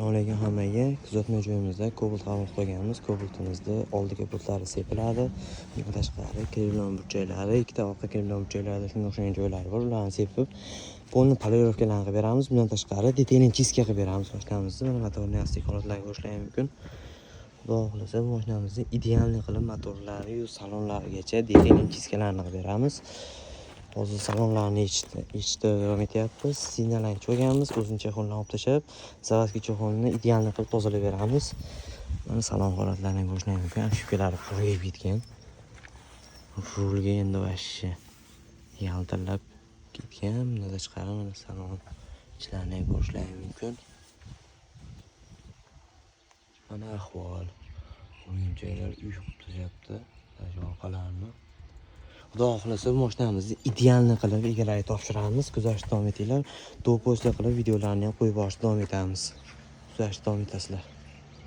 Assalomu alaykum hammaga. Kuzatma joyimizda Cobalt qavib qo'yganmiz. Cobaltimizni oldiga bultlari sepiladi. Bundan tashqari kremlon burchaklari, ikkita orqa kremlon burchaklari shunga o'xshagan joylari bor. Ularni sepib, polni polirovkalarni qilib beramiz. Bundan tashqari detailing chiska qilib beramiz mashinamizni. Mana motorni asli holatlarga qo'shish mumkin. Xudo xolasa bu mashinamizni idealni qilib motorlari yu salonlarigacha detailing chiskalarni qilib beramiz. Hozir salonlarni yechishda davom etyapmiz. Signallarni cho'gamiz, o'zini chexolni olib tashlab, zavadga chexolni idealni qilib tozalab beramiz. Mana salon holatlarini ko'rish mumkin. Shifkalari qurib ketgan. Rulga endi vashshi yaltirab ketgan. Bundan tashqari mana salon ishlarini ko'rish mumkin. Mana ahvol. O'yin joylar uyushib turyapti. Orqalarini Xudo xolasa bu mashinamizni idealni qilib egalariga topshiramiz. Kuzatishda davom etinglar. Do'pposlar qilib videolarni ham qo'yib borishda davom etamiz. Kuzatishda davom etasizlar.